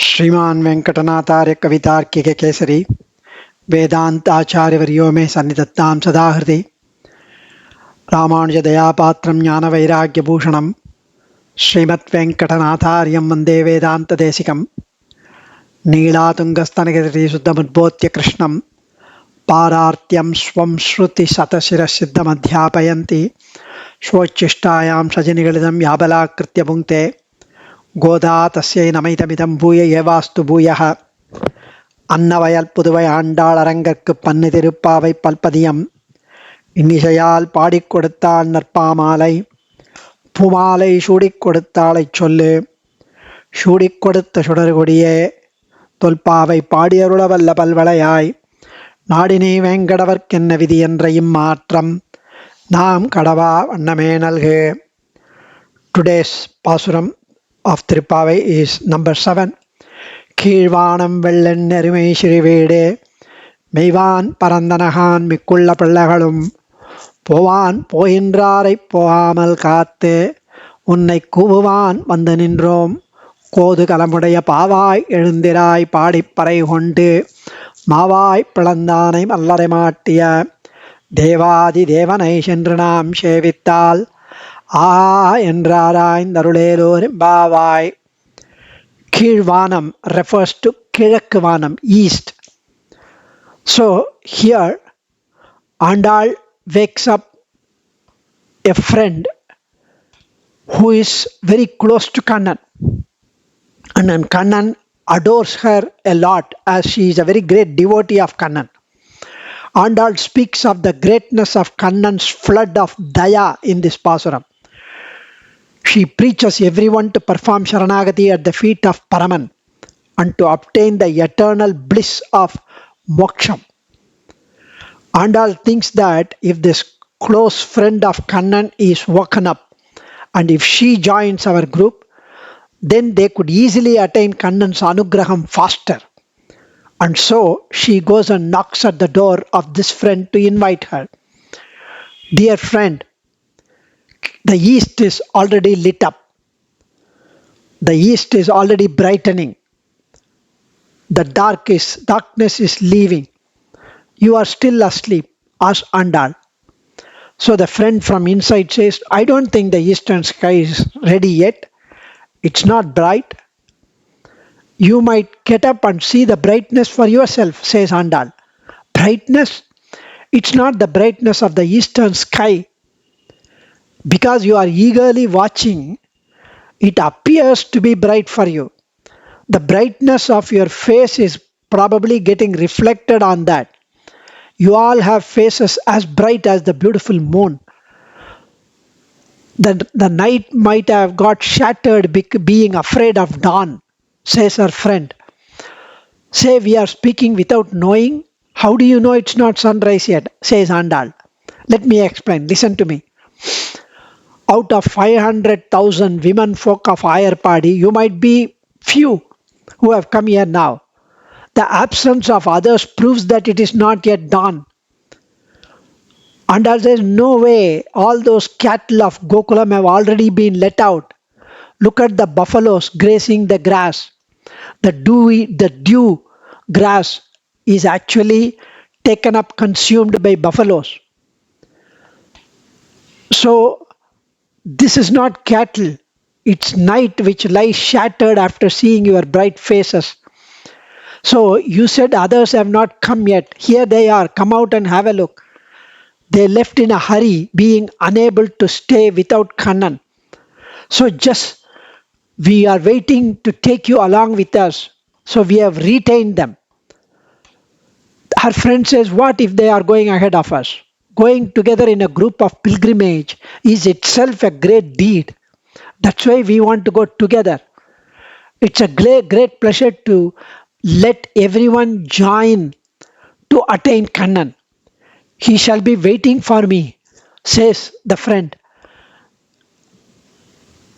श्रीमान वेंकटनाथार्य कवितार्किक केसरी वेदांताचार्यवर्यो मे सन्निधत्तां सदा हृदि रामानुज दयापात्रं ज्ञानवैराग्यभूषणं श्रीमद्वेंकटनाथार्यं वन्दे वेदान्तदेशिकं नीलातुङ्गस्तनगिरिशुद्धमुद्बोध्य कृष्णं पारार्त्यं स्वं श्रुतिशतशिरसिद्धमध्यापयन्ति स्वोच्छिष्टायां सजनिगलितं याबलाकृत्य भुङ्क्ते गोदा तस्यै नमैतमिदं भूय एवास्तु भूयः அன்னவயல் புதுவை ஆண்டாள் அரங்கற்கு பன்னு திருப்பாவை பல்பதியம் இன்னிசையால் பாடிக் கொடுத்தாள் நற்பாமாலை பூமாலை சூடிக் கொடுத்தாளைச் சொல்லு சூடிக் கொடுத்த சுடர்கொடியே தொல்பாவை பாடியருளவல்ல பல்வளையாய் நாடினே வேங்கடவர்க்கென்ன விதி என்ற இம்மாற்றம் நாம் கடவா வண்ணமே நல்கு. Today's பாசுரம் of Tirupavai is number 7. கீழ்வானம் வெள்ளென் நெருமை சிறுவீடே மெய்வான் பரந்தனகான் மிக்குள்ள பிள்ளைகளும் போவான் போகின்றாரைப் போகாமல் காத்து உன்னை கூவுவான் வந்து நின்றோம் கோது கலமுடைய பாவாய் எழுந்திராய் பாடிப்பறை கொண்டு மாவாய் பிளந்தானை மல்லரை மாட்டிய தேவாதி தேவனை சென்று நாம் சேவித்தால் ஆ என்றாராய்ந்தருளேலோரெம்பாவாய். Kirvanam refers to Kirakvanam, east. So here Andal wakes up a friend who is very close to Kannan. And then Kannan adores her a lot as she is a very great devotee of Kannan. Andal speaks of the greatness of Kannan's flood of daya in this Pasuram. She preaches everyone to perform Sharanagati at the feet of Paraman and to obtain the eternal bliss of Moksham. Andal thinks that if this close friend of Kannan is woken up and if she joins our group, then they could easily attain Kannan's Anugraham faster. And so she goes and knocks at the door of this friend to invite her. Dear friend, the east is already lit up. The east is already brightening. The darkness is leaving. You are still asleep, asked Andal. So the friend from inside says, I don't think the eastern sky is ready yet. It's not bright. You might get up and see the brightness for yourself, says Andal. Brightness? It's not the brightness of the eastern sky. Because you are eagerly watching, it appears to be bright for you. The brightness of your face is probably getting reflected on that. You all have faces as bright as the beautiful moon. The night might have got shattered being afraid of dawn, says her friend. Say we are speaking without knowing. How do you know it's not sunrise yet, says Andal. Let me explain. Listen to me. Out of 500,000 women folk of Ayarpadi, you might be few who have come here now. The absence of others proves that it is not yet dawn. And there is no way all those cattle of Gokulam have already been let out. Look at the buffaloes grazing the grass. The dew grass is actually taken up, consumed by buffaloes. So, this is not cattle, it's night which lies shattered after seeing your bright faces. So you said others have not come yet. Here they are, come out and have a look. They left in a hurry, being unable to stay without Kannan. So just we are waiting to take you along with us. So we have retained them. Her friend says, what if they are going ahead of us? Going together in a group of pilgrimage is itself a great deed. That's why we want to go together. It's a great pleasure to let everyone join to attain Kannan. He shall be waiting for me, says the friend.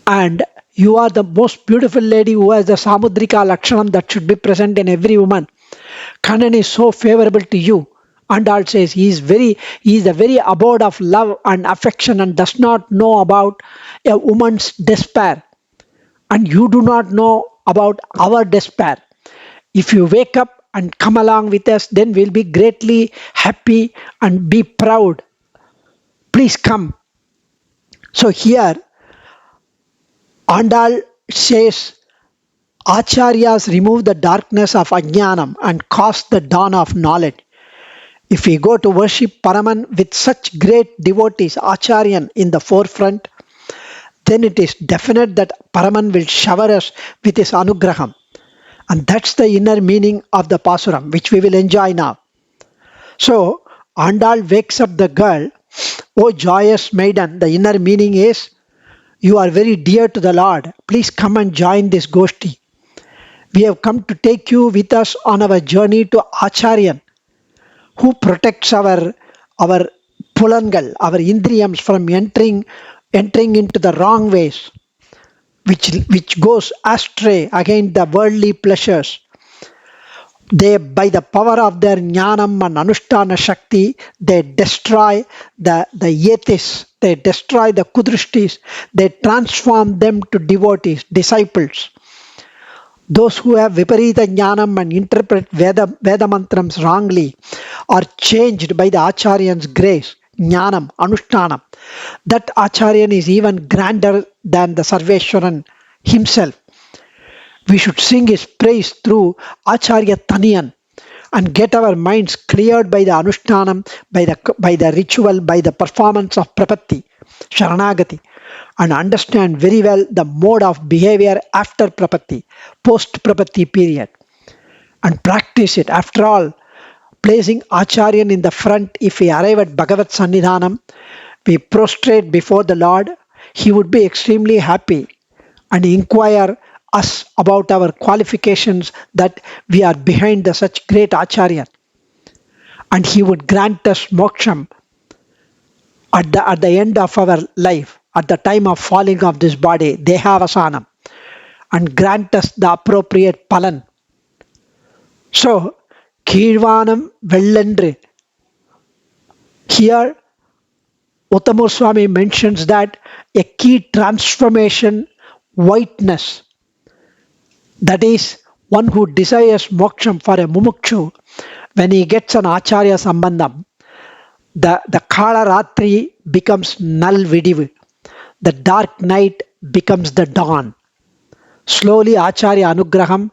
And you are the most beautiful lady who has the Samudrika Lakshanam that should be present in every woman. Kannan is so favorable to you. Andal says he is the very abode of love and affection and does not know about a woman's despair. And you do not know about our despair. If you wake up and come along with us, then we'll be greatly happy and be proud. Please come. So here, Andal says, Acharyas remove the darkness of ajnanam and cause the dawn of knowledge. If we go to worship Paraman with such great devotees, Acharyan in the forefront, then it is definite that Paraman will shower us with his anugraham. And that's the inner meaning of the Pasuram, which we will enjoy now. So, Andal wakes up the girl, O joyous maiden, the inner meaning is, you are very dear to the Lord. Please come and join this Goshti. We have come to take you with us on our journey to Acharyan, who protects our pulangal, our indriyams from entering into the wrong ways, which goes astray against the worldly pleasures. They, by the power of their jnanam and anushtana shakti, they destroy the yatis, they destroy the kudrishtis, they transform them to devotees, disciples. Those who have viparita jnanam and interpret Veda mantrams wrongly are changed by the Acharyan's grace, jnanam, anushtanam. That Acharyan is even grander than the Sarveshwaran himself. We should sing his praise through Acharya Taniyan and get our minds cleared by the anushtanam, by the ritual, by the performance of prapatti, sharanagati, and understand very well the mode of behavior after prapatti, post prapatti period, and practice it. After all, placing Acharyan in the front, if we arrive at Bhagavat Sannidhanam, we prostrate before the Lord, he would be extremely happy and inquire us about our qualifications that we are behind such great Acharya. And he would grant us moksham at the end of our life, at the time of falling of this body, Dehavasana, and grant us the appropriate palan. So, Kirvanam Vellandri. Here, Uttamur Swami mentions that a key transformation, whiteness, that is, one who desires moksham for a mumukshu, when he gets an Acharya Sambandham, the Kala Ratri becomes Nal Vidivu. The dark night becomes the dawn. Slowly Acharya Anugraham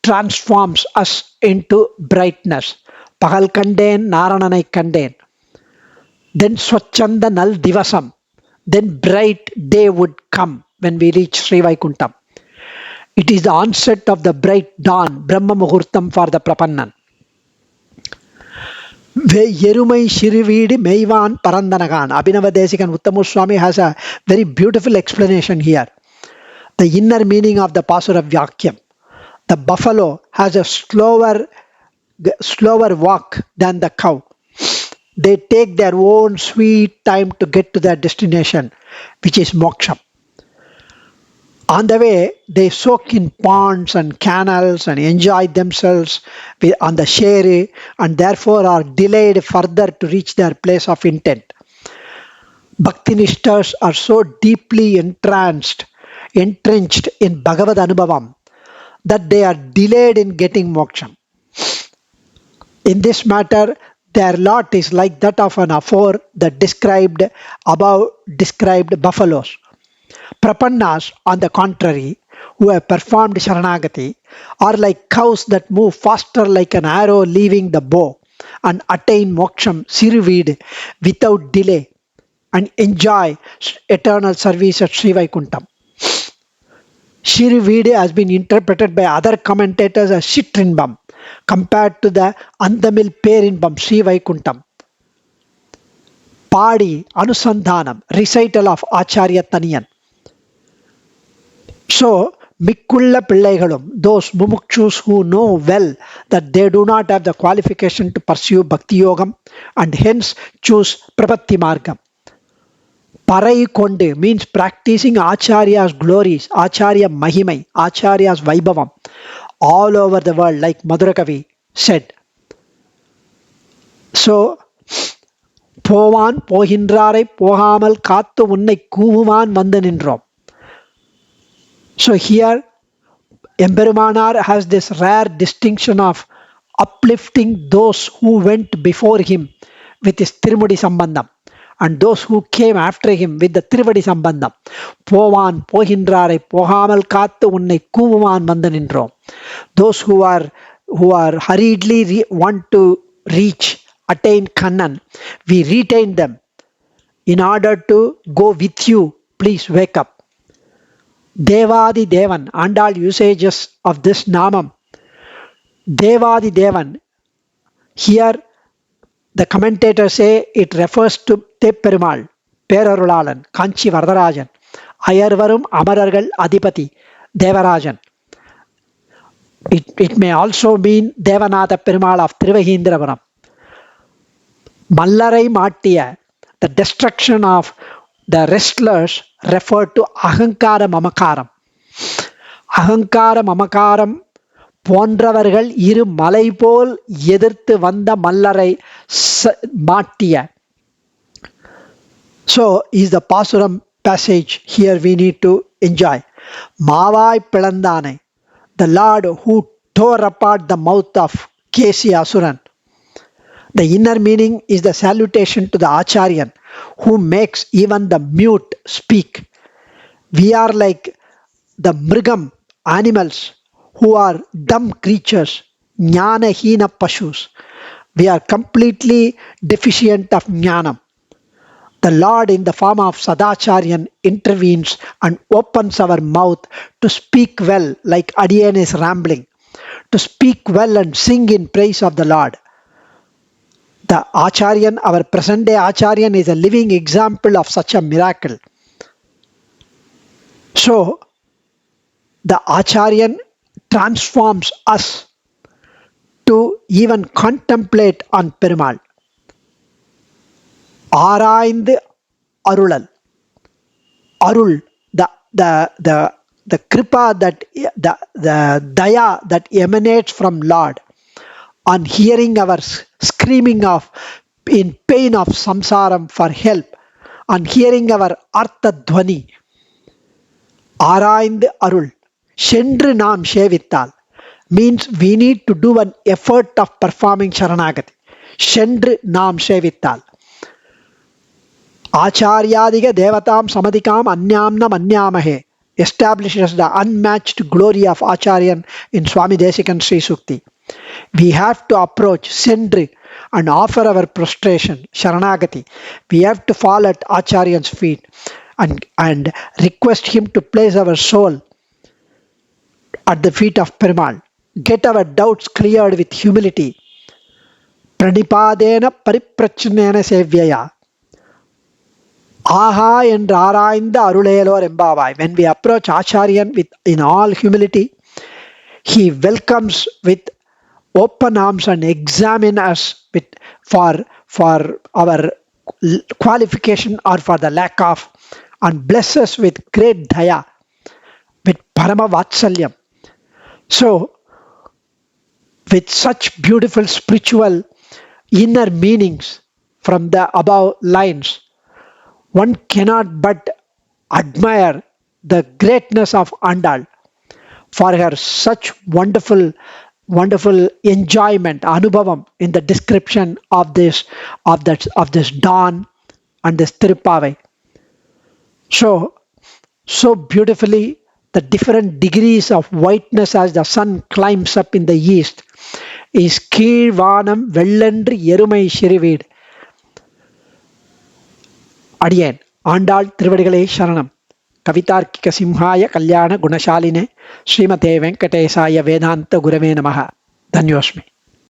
transforms us into brightness. Pagal Kanden, Narananai Kanden. Then Swachanda Nal Divasam. Then bright day would come when we reach Sri Vaikuntham. It is the onset of the bright dawn, Brahma Muhurtam for the Prapannan. Yerumai Shirividi Meivan Parandanagan. Abhinavadesik and Uttamur Swami has a very beautiful explanation here. The inner meaning of the Pasura Vyakyam. The buffalo has a slower walk than the cow. They take their own sweet time to get to their destination, which is moksha. On the way, they soak in ponds and canals and enjoy themselves on the sherry, and therefore are delayed further to reach their place of intent. Bhaktinishtas are so deeply entrenched in Bhagavad Anubhavam that they are delayed in getting moksha. In this matter, their lot is like that of an afore the above described buffaloes. Prapannas, on the contrary, who have performed Sharanagati, are like cows that move faster like an arrow leaving the bow and attain moksham, Siruvid, without delay and enjoy eternal service at Sri Vaikuntham. Shirivide has been interpreted by other commentators as Shitrinbam compared to the Andamil Perinbam, Sri Vaikuntham. Padi, Anusandhanam, recital of Acharya Taniyan. So, Mikkulla Pillaigalum, those mumukshus who know well that they do not have the qualification to pursue Bhakti Yogam and hence choose Prapatti Margam. Parai Konde means practicing Acharya's glories, Acharya Mahimai, Acharya's Vaibhavam all over the world, like Madhurakavi said. So, Povan Pohindrare Pohamal Kattu Unnai Kuvuman Vandanindrom. So here Emperumanar has this rare distinction of uplifting those who went before him with his Tirumudi Sambandam and those who came after him with the Tiruvadi Sambandam. போவான் போகின்றாரை போகாமல் காத்து உன்னை கூவுவான் வந்து நின்றோம். Those who are hurriedly want to reach, attain Kannan, we retain them. In order to go with you, please wake up. Devadi Devan, Andal usages of this Namam. Devadi Devan, here the commentators say it refers to Tepperumal, Perarulalan, Kanchi Vardarajan, Ayarvarum Amarargal Adipati, Devarajan. It may also mean Devanatha Perumal of Thiruvahindravaram. Mallarai Mattiya, the destruction of the wrestlers, referred to Ahankara Mamakaram. Ahankara Mamakaram போன்றவர்கள் இரு மலை போல் எதிர்த்து வந்த மல்லரை மாட்டிய. So is the Pasuram passage here we need to enjoy. Mavai Pilandane, the Lord who tore apart the mouth of Kesi Asuran. The inner meaning is the salutation to the Acharyan who makes even the mute speak. We are like the Mrigam, animals, who are dumb creatures, jnana hina pashus. We are completely deficient of jnanam. The Lord in the form of Sadacharyan intervenes and opens our mouth to speak well like Adiyan is rambling, to speak well and sing in praise of the Lord. The Acharyan, our present day Acharyan, is a living example of such a miracle. So, the Acharyan transforms us to even contemplate on Perumal. Araindu Arulal. Arul, the kripa, that the daya that emanates from Lord on hearing our screaming of in pain of samsaram for help, on hearing our artha dhvani. Araindu Arul. Shendru Nam Shevittal means we need to do an effort of performing Sharanagati. Shendru Nam Shevittal. Acharyadiga Devatam Samadikam Anyamnam Anyamahe establishes the unmatched glory of Acharyan in Swami Desikan Sri Sukti. We have to approach Sendri and offer our prostration, Sharanagati. We have to fall at Acharyan's feet and request him to place our soul at the feet of Perumal. Get our doubts cleared with humility. Pranipadena pariprachanena sevyaya. Aha என்று ஆராய்ந்த அருளேலோர் எம்பாவாய். When we approach Acharyan in all humility, he welcomes with open arms and examines us for our qualification or for the lack of, and blesses us with great daya, with parama vatsalyam. So, with such beautiful spiritual inner meanings from the above lines, one cannot but admire the greatness of Andal for her such wonderful enjoyment, anubhavam in the description of this dawn and this Tirupavai. So beautifully, the different degrees of whiteness as the sun climbs up in the east is Keelvanam Vellendri Yerumai Shirivid. Adiyan, Andal Trivadigalai Sharanam. Kavitarkika Simhaya Kalyana Gunashaline Srimate Venkatesaya Vedanta Gurave Namaha. Dhanyosmi.